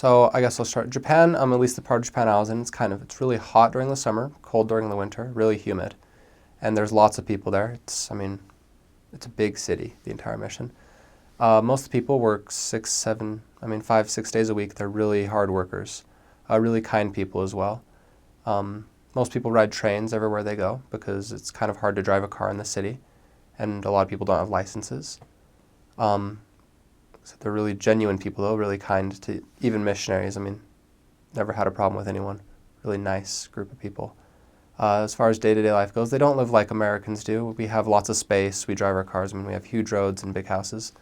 So I guess I'll start. Japan, at least the part of Japan I was in, it's really hot during the summer, cold during the winter, really humid. And there's lots of people there. It's a big city, the entire mission. Most people work 5, 6 days a week. They're really hard workers, really kind people as well. Most people ride trains everywhere they go because it's kind of hard to drive a car in the city, and a lot of people don't have licenses. So they're really genuine people, though, really kind to even missionaries. Never had a problem with anyone. Really nice group of people. As far as day-to-day life goes, they don't live like Americans do. We have lots of space. We drive our cars. We have huge roads and big houses.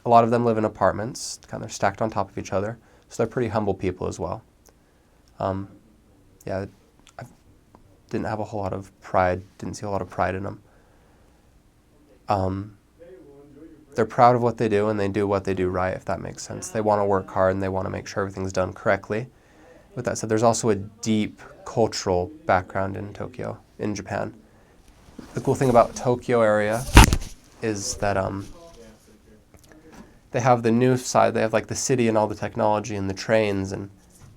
A lot of them live in apartments, kind of stacked on top of each other. So they're pretty humble people as well. I didn't have a whole lot of pride. Didn't see a lot of pride in them. They're proud of what they do, and they do what they do right, if that makes sense. They want to work hard, and they want to make sure everything's done correctly. With that said, there's also a deep cultural background in Japan. The cool thing about Tokyo area is that they have the new side. They have like the city and all the technology and the trains and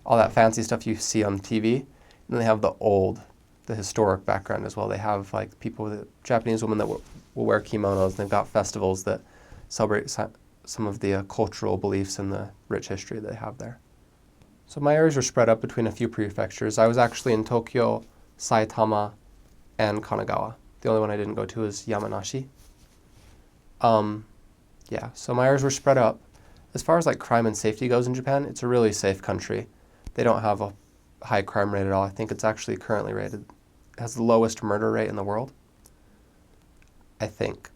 all that fancy stuff you see on TV. And then they have the historic background as well. They have like Japanese women that will wear kimonos, and they've got festivals that celebrate some of the cultural beliefs and the rich history they have there. So my areas were spread up between a few prefectures. I was actually in Tokyo, Saitama, and Kanagawa. The only one I didn't go to is Yamanashi. So my areas were spread up. As far as like crime and safety goes in Japan, it's a really safe country. They don't have a high crime rate at all. I think it's actually currently rated, it has the lowest murder rate in the world, I think.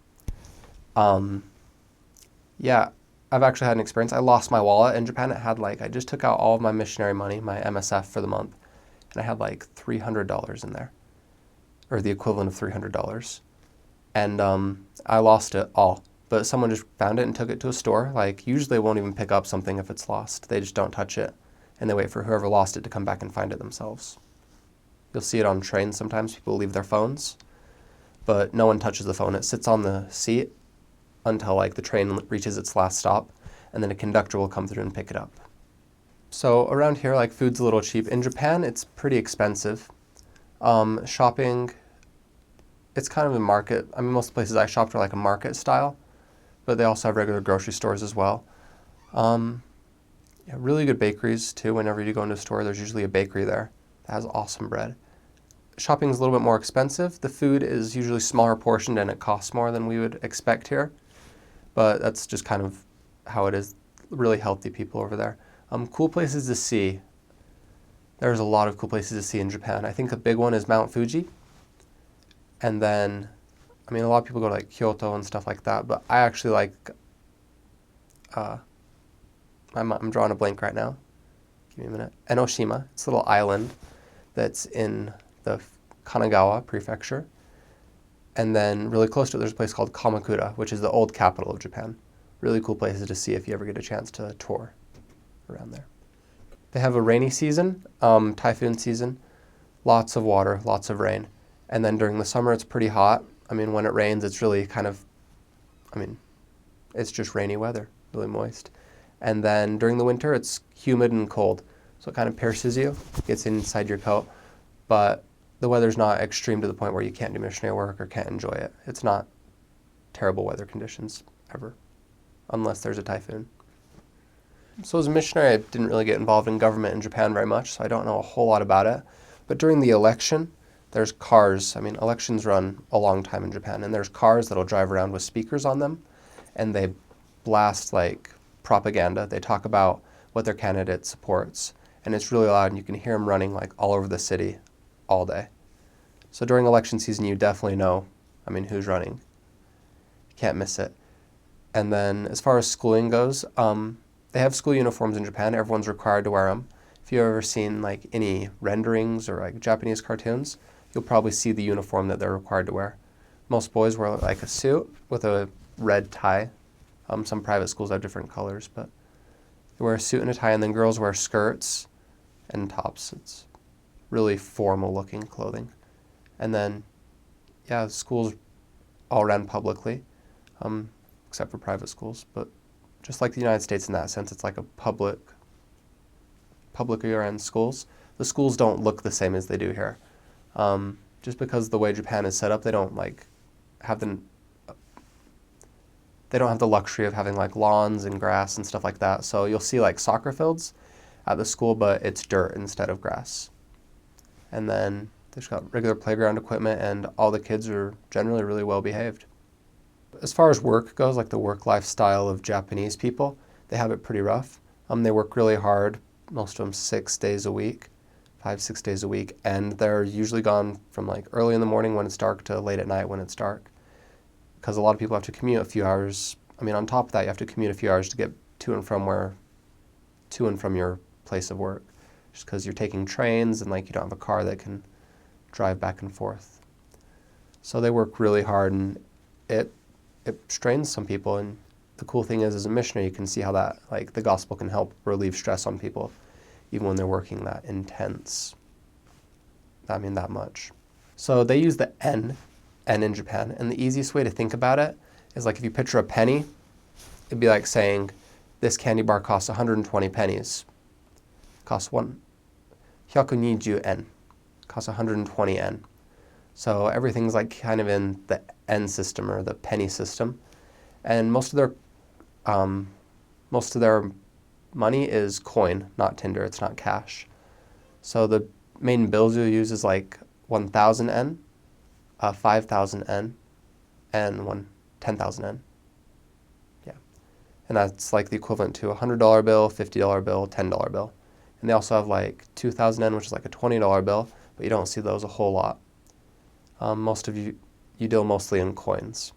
I've actually had an experience. I lost my wallet in Japan. I just took out all of my missionary money, my MSF for the month, and I had like $300 in there, or the equivalent of $300. And I lost it all. But someone just found it and took it to a store. Like, usually they won't even pick up something if it's lost. They just don't touch it, and they wait for whoever lost it to come back and find it themselves. You'll see it on trains sometimes. People leave their phones, but no one touches the phone. It sits on the seat until like the train reaches its last stop, and then a conductor will come through and pick it up. So around here, like, food's a little cheap. In Japan, it's pretty expensive. Shopping, it's kind of a market. Most places I shopped are like a market style, but they also have regular grocery stores as well. Really good bakeries too. Whenever you go into a store, there's usually a bakery there that has awesome bread. Shopping's a little bit more expensive. The food is usually smaller portioned, and it costs more than we would expect here. But that's just kind of how it is. Really healthy people over there. Cool places to see. There's a lot of cool places to see in Japan. I think a big one is Mount Fuji. And then, a lot of people go to like Kyoto and stuff like that, but I actually like, I'm drawing a blank right now. Give me a minute. Enoshima. It's a little island that's in the Kanagawa prefecture. And then really close to it, there's a place called Kamakura, which is the old capital of Japan. Really cool places to see if you ever get a chance to tour around there. They have a rainy season, typhoon season, lots of water, lots of rain. And then during the summer, it's pretty hot. When it rains, it's really it's just rainy weather, really moist. And then during the winter, it's humid and cold. So it kind of pierces you, gets inside your coat. But the weather's not extreme to the point where you can't do missionary work or can't enjoy it. It's not terrible weather conditions ever, unless there's a typhoon. So as a missionary, I didn't really get involved in government in Japan very much, so I don't know a whole lot about it. But during the election, there's cars. Elections run a long time in Japan, and there's cars that'll drive around with speakers on them, and they blast like propaganda. They talk about what their candidate supports, and it's really loud, and you can hear them running like all over the city all day. So during election season, you definitely know, who's running. You can't miss it. And then as far as schooling goes, they have school uniforms in Japan. Everyone's required to wear them. If you've ever seen like any renderings or like Japanese cartoons, you'll probably see the uniform that they're required to wear. Most boys wear like a suit with a red tie. Some private schools have different colors, but they wear a suit and a tie, and then girls wear skirts and tops. It's really formal looking clothing. And then, schools all run publicly, except for private schools. But just like the United States in that sense, it's like a public public year-end schools, the schools don't look the same as they do here. Just because the way Japan is set up, they don't have the luxury of having like lawns and grass and stuff like that. So you'll see like soccer fields at the school, but it's dirt instead of grass. And then they've got regular playground equipment, and all the kids are generally really well behaved. As far as work goes, like the work lifestyle of Japanese people, they have it pretty rough. They work really hard, most of them 6 days a week, 5-6 days a week, and they're usually gone from like early in the morning when it's dark to late at night when it's dark. Because a lot of people have to commute a few hours. I mean, on top of that, you have to commute a few hours to get to and from your place of work, just because you're taking trains and like you don't have a car that can drive back and forth. So they work really hard, and it strains some people. And the cool thing is, as a missionary, you can see how that, like, the gospel can help relieve stress on people, even when they're working that intense. I mean, that much. So they use the N in Japan, and the easiest way to think about it is like if you picture a penny, it'd be like saying, this candy bar costs 120 pennies. Costs 120 yen. Costs 120 yen. So everything's like kind of in the N system, or the penny system, and most of their money is coin, not Tinder. It's not cash. So the main bills you'll use is like 1,000 yen, 5,000 yen, and 10,000 yen. Yeah, and that's like the equivalent to a $100 bill, $50 bill, $10 bill. And they also have like 2,000 yen, which is like a $20 bill, but you don't see those a whole lot. You deal mostly in coins.